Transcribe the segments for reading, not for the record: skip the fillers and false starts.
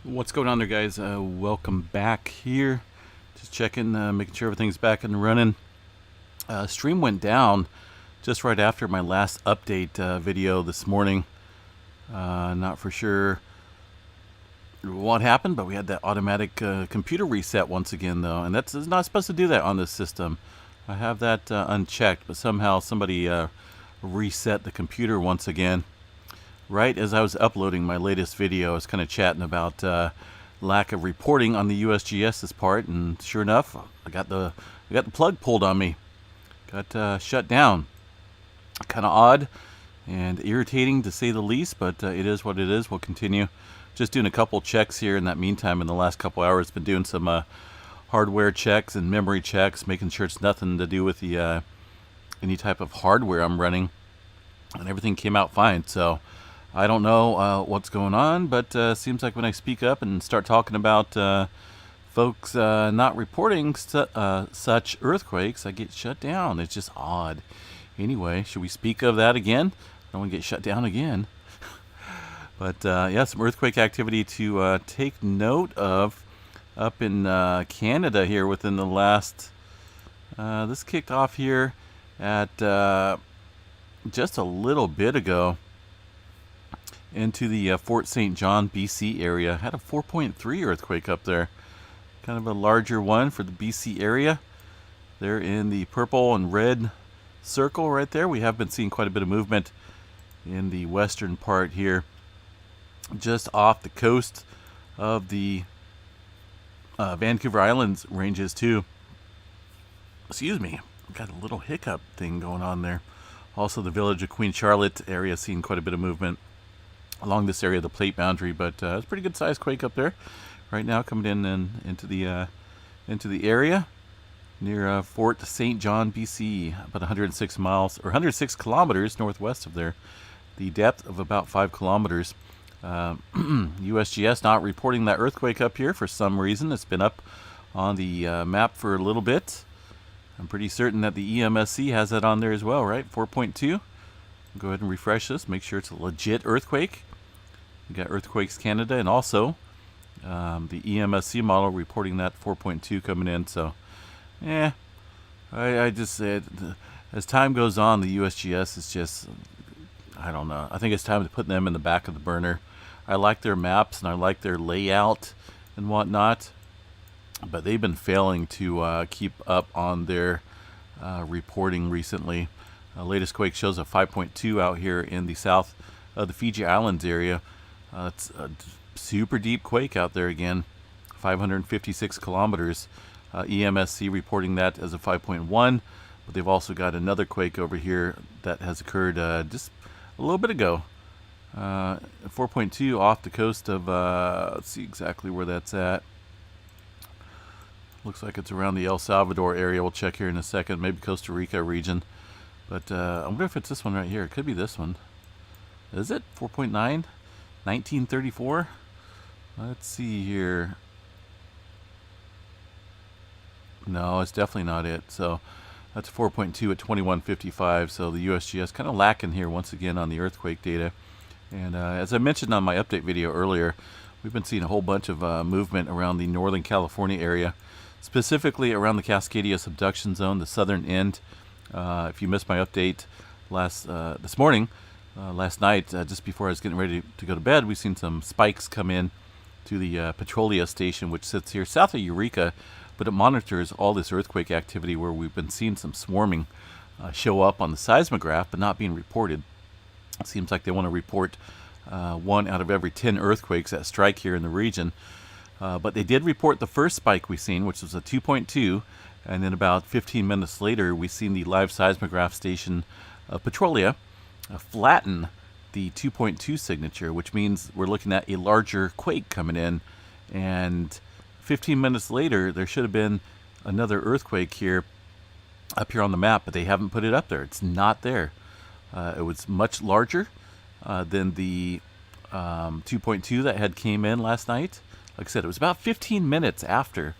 What's going on there, guys? Welcome back here. Just checking, making sure everything's back and running. Stream went down just right after my last update video this morning. Not for sure what happened, but we had that automatic computer reset once again, though, and that's not supposed to do that on this system. I have that unchecked, but somehow somebody reset the computer once again. Right as I was uploading my latest video, I was kind of chatting about lack of reporting on the USGS's part, and sure enough, I got the plug pulled on me. Got shut down. Kind of odd and irritating to say the least, but it is what it is. We'll continue. Just doing a couple checks here in that meantime. In the last couple hours, been doing some hardware checks and memory checks, making sure it's nothing to do with the any type of hardware I'm running, and everything came out fine. So I don't know what's going on, but seems like when I speak up and start talking about folks not reporting such earthquakes, I get shut down. It's just odd. Anyway, should we speak of that again? I don't want to get shut down again. But yeah, some earthquake activity to take note of up in Canada here within the last... this kicked off here at just a little bit ago into the Fort St. John, BC area. Had a 4.3 earthquake up there. Kind of a larger one for the BC area. There in the purple and red circle right there. We have been seeing quite a bit of movement in the western part here, just off the coast of the Vancouver Islands ranges too. Excuse me, got a little hiccup thing going on there. Also the village of Queen Charlotte area seeing quite a bit of movement along this area of the plate boundary, but it's a pretty good sized quake up there right now, coming in and into the area near Fort St. John, BC, about 106 miles or 106 kilometers northwest of there. The depth of about 5 kilometers. USGS not reporting that earthquake up here for some reason. It's been up on the map for a little bit. I'm pretty certain that the EMSC has that on there as well, right? 4.2. Go ahead and refresh this, make sure it's a legit earthquake. We got Earthquakes Canada, and also the EMSC model reporting that 4.2 coming in. So yeah, I just said, as time goes on, the USGS is just, I don't know, I think it's time to put them in the back of the burner. I like their maps and I like their layout and whatnot, but they've been failing to keep up on their reporting recently. Latest quake shows a 5.2 out here in the south of the Fiji Islands area. It's a super deep quake out there again, 556 kilometers. EMSC reporting that as a 5.1, but they've also got another quake over here that has occurred just a little bit ago. 4.2 off the coast of, let's see exactly where that's at. Looks like it's around the El Salvador area. We'll check here in a second, maybe Costa Rica region. But I wonder if it's this one right here. It could be this one. Is it? 4.9? 1934? Let's see here. No, it's definitely not it. So that's 4.2 at 2155. So the USGS kind of lacking here once again on the earthquake data. And as I mentioned on my update video earlier, we've been seeing a whole bunch of movement around the Northern California area, specifically around the Cascadia subduction zone, the southern end. If you missed my update this morning, last night, just before I was getting ready to go to bed, we've seen some spikes come in to the Petrolia station, which sits here south of Eureka, but it monitors all this earthquake activity where we've been seeing some swarming show up on the seismograph, but not being reported. It seems like they want to report 1 out of every 10 earthquakes that strike here in the region. But they did report the first spike we've seen, which was a 2.2, and then about 15 minutes later, we've seen the live seismograph station Petrolia flatten the 2.2 signature, which means we're looking at a larger quake coming in. And 15 minutes later, there should have been another earthquake here, up here on the map, but they haven't put it up there. It's not there. It was much larger than the 2.2 that had came in last night. Like I said, it was about 15 minutes after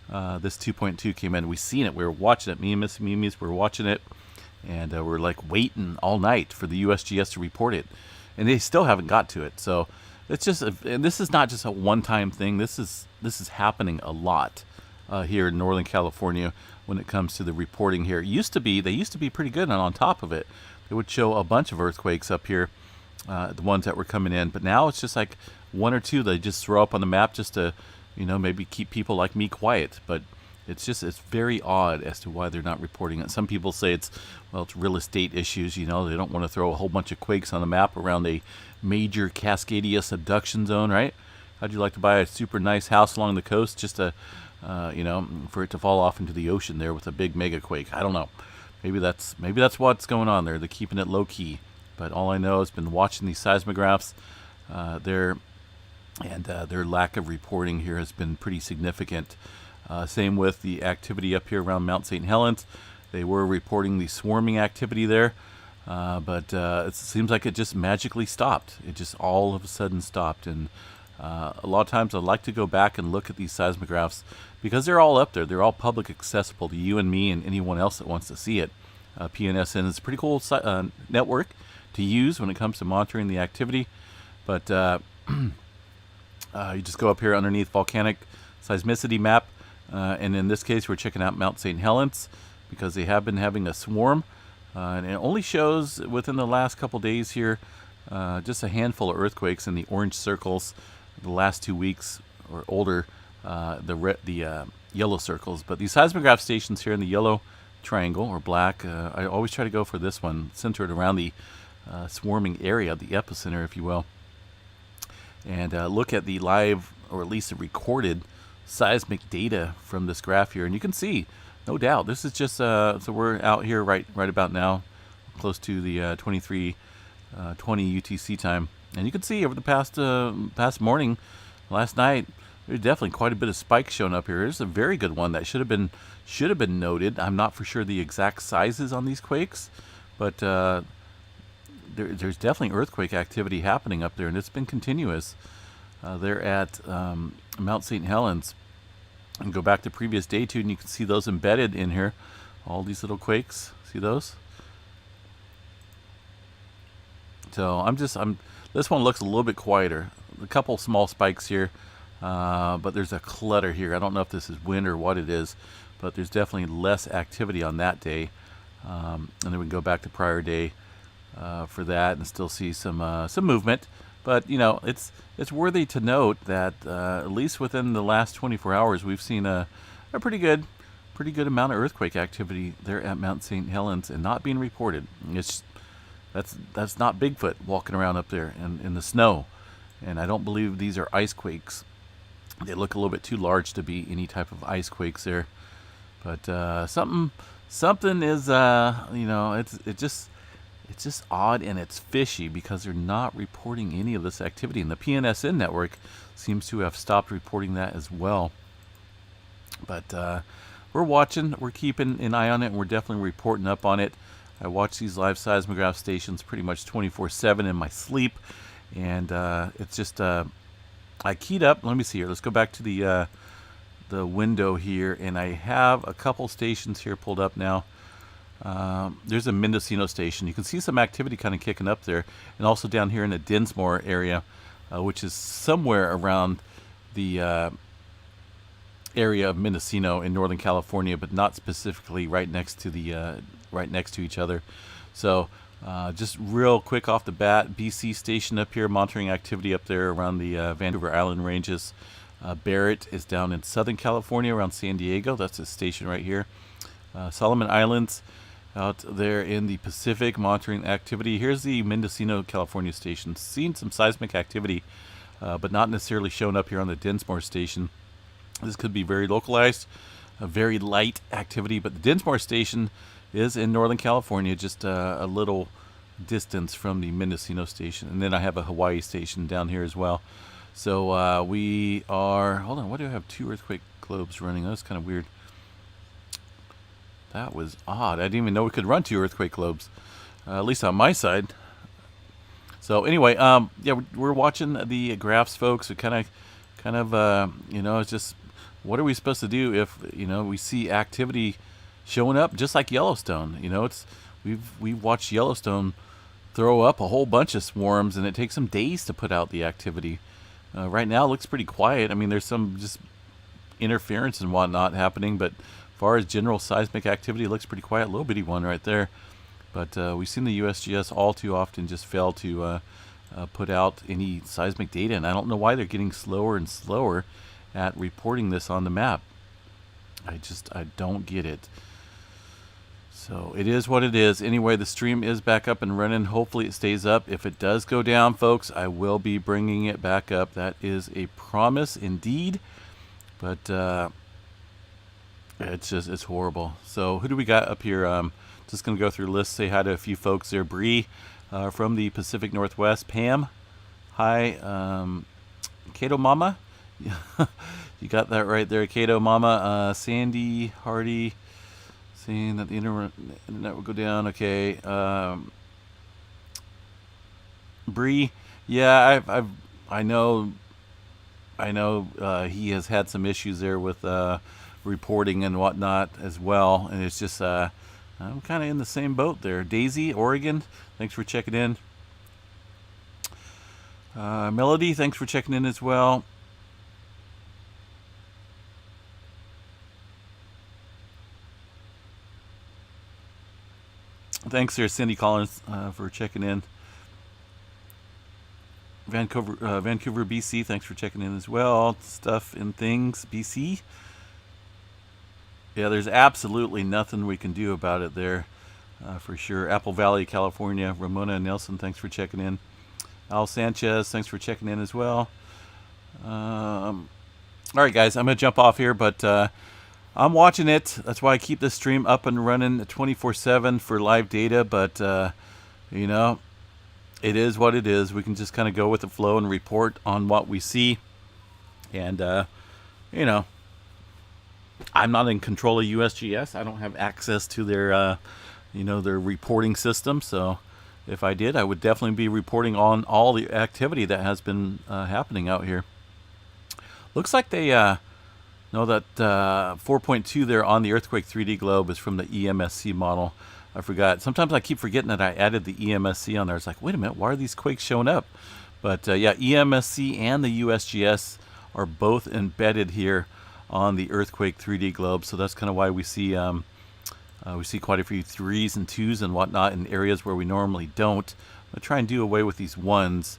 this 2.2 came in. We seen it. We were watching it. Me and Miss Mimi's were watching it, and we're like waiting all night for the USGS to report it, and they still haven't got to it. So it's just, and this is not just a one-time thing. This is happening a lot here in Northern California when it comes to the reporting here. They used to be pretty good, and on top of it, they would show a bunch of earthquakes up here, the ones that were coming in. But now it's just like one or two they just throw up on the map just to, maybe keep people like me quiet. But it's very odd as to why they're not reporting it. Some people say it's real estate issues. They don't want to throw a whole bunch of quakes on the map around a major Cascadia subduction zone, right? How'd you like to buy a super nice house along the coast just to, for it to fall off into the ocean there with a big mega quake? I don't know. Maybe that's what's going on there. They're keeping it low key. But all I know is been watching these seismographs. Their lack of reporting here has been pretty significant. Same with the activity up here around Mount St. Helens. They were reporting the swarming activity there, but it seems like it just magically stopped. It just all of a sudden stopped. And a lot of times I'd like to go back and look at these seismographs because they're all up there. They're all public accessible to you and me and anyone else that wants to see it. PNSN is a pretty cool network to use when it comes to monitoring the activity. But you just go up here underneath volcanic seismicity map. And in this case, we're checking out Mount St. Helens because they have been having a swarm. And it only shows within the last couple days here just a handful of earthquakes in the orange circles the last 2 weeks or older, the yellow circles. But these seismograph stations here in the yellow triangle or black, I always try to go for this one, centered around the swarming area, the epicenter, if you will. And look at the live, or at least the recorded, seismic data from this graph here, and you can see, no doubt, this is just so we're out here right about now, close to the 23:20 UTC time, and you can see over the past morning, last night, there's definitely quite a bit of spikes showing up here. There's a very good one that should have been noted. I'm not for sure the exact sizes on these quakes, but there's definitely earthquake activity happening up there, and it's been continuous. They're at Mount St. Helens. And go back to previous day two, and you can see those embedded in here. All these little quakes. See those? So this one looks a little bit quieter. A couple small spikes here, but there's a clutter here. I don't know if this is wind or what it is, but there's definitely less activity on that day. And then we can go back to prior day for that and still see some movement. But it's worthy to note that at least within the last 24 hours, we've seen a pretty good amount of earthquake activity there at Mount St. Helens, and not being reported. That's not Bigfoot walking around up there in the snow, and I don't believe these are ice quakes. They look a little bit too large to be any type of ice quakes there. But something is it's just odd, and it's fishy because they're not reporting any of this activity. And the PNSN network seems to have stopped reporting that as well. But we're watching, we're keeping an eye on it, and we're definitely reporting up on it. I watch these live seismograph stations pretty much 24/7 in my sleep. And it's just, I keyed up. Let me see here. Let's go back to the window here. And I have a couple stations here pulled up now. There's a Mendocino station. You can see some activity kind of kicking up there, and also down here in the Dinsmore area, which is somewhere around the area of Mendocino in Northern California, but not specifically right next to each other. So just real quick off the bat, BC station up here monitoring activity up there around the Vancouver Island ranges. Barrett is down in Southern California around San Diego. That's a station right here. Solomon Islands out there in the Pacific monitoring activity. Here's the Mendocino, California station. Seeing some seismic activity, but not necessarily showing up here on the Dinsmore station. This could be very localized, a very light activity, but the Dinsmore station is in Northern California, just a little distance from the Mendocino station. And then I have a Hawaii station down here as well. So we are, hold on, why do I have two earthquake globes running? That's kind of weird. That was odd. I didn't even know we could run two earthquake globes, at least on my side. So anyway, yeah, we're watching the graphs, folks. It kind of, it's just, what are we supposed to do if, we see activity showing up just like Yellowstone? We've watched Yellowstone, throw up a whole bunch of swarms, and it takes some days to put out the activity. Right now, it looks pretty quiet. I mean, there's some just interference and whatnot happening, but as far as general seismic activity, it looks pretty quiet. Little bitty one right there. But we've seen the USGS all too often just fail to put out any seismic data, and I don't know why they're getting slower and slower at reporting this on the map. I don't get it. So it is what it is. Anyway, the stream is back up and running. Hopefully it stays up. If it does go down, folks, I will be bringing it back up. That is a promise indeed. But it's horrible. So who do we got up here? Just going to go through the list, say hi to a few folks there. Bree from the Pacific Northwest. Pam, hi. Kato Mama. You got that right there, Kato Mama. Sandy, Hardy. Seeing that the internet will go down. Okay. Bree, yeah, I know he has had some issues there with reporting and whatnot as well, and it's just I'm kind of in the same boat there. Daisy, Oregon, thanks for checking in. Melody, thanks for checking in as well. Thanks there, Cindy Collins, for checking in. Vancouver, BC, thanks for checking in as well. Stuff and things, BC. Yeah, there's absolutely nothing we can do about it there, for sure. Apple Valley, California. Ramona Nelson, thanks for checking in. Al Sanchez, thanks for checking in as well. All right, guys, I'm going to jump off here, but I'm watching it. That's why I keep this stream up and running 24/7 for live data. But, you know, it is what it is. We can just kind of go with the flow and report on what we see. And, you know, I'm not in control of USGS. I don't have access to their, you know, their reporting system. So if I did, I would definitely be reporting on all the activity that has been happening out here. Looks like they know that 4.2 there on the Earthquake 3D globe is from the EMSC model. I forgot. Sometimes I keep forgetting that I added the EMSC on there. It's like, wait a minute, why are these quakes showing up? But yeah, EMSC and the USGS are both embedded here on the Earthquake 3D globe. So that's kind of why we see quite a few 3s and 2s and whatnot in areas where we normally don't. I'm going to try and do away with these 1s.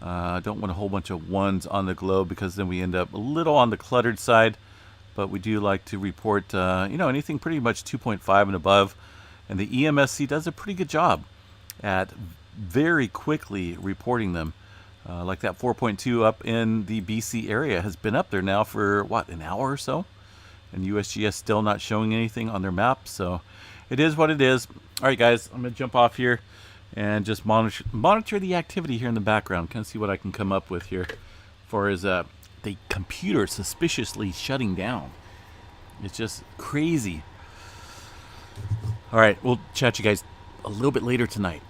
I don't want a whole bunch of 1s on the globe because then we end up a little on the cluttered side. But we do like to report, you know, anything pretty much 2.5 and above. And the EMSC does a pretty good job at very quickly reporting them. Like that 4.2 up in the BC area has been up there now for, what, an hour or so? And USGS still not showing anything on their map. So it is what it is. All right, guys, I'm going to jump off here and just monitor the activity here in the background. Kind of see what I can come up with here as far as the computer suspiciously shutting down. It's just crazy. All right, we'll chat you guys a little bit later tonight.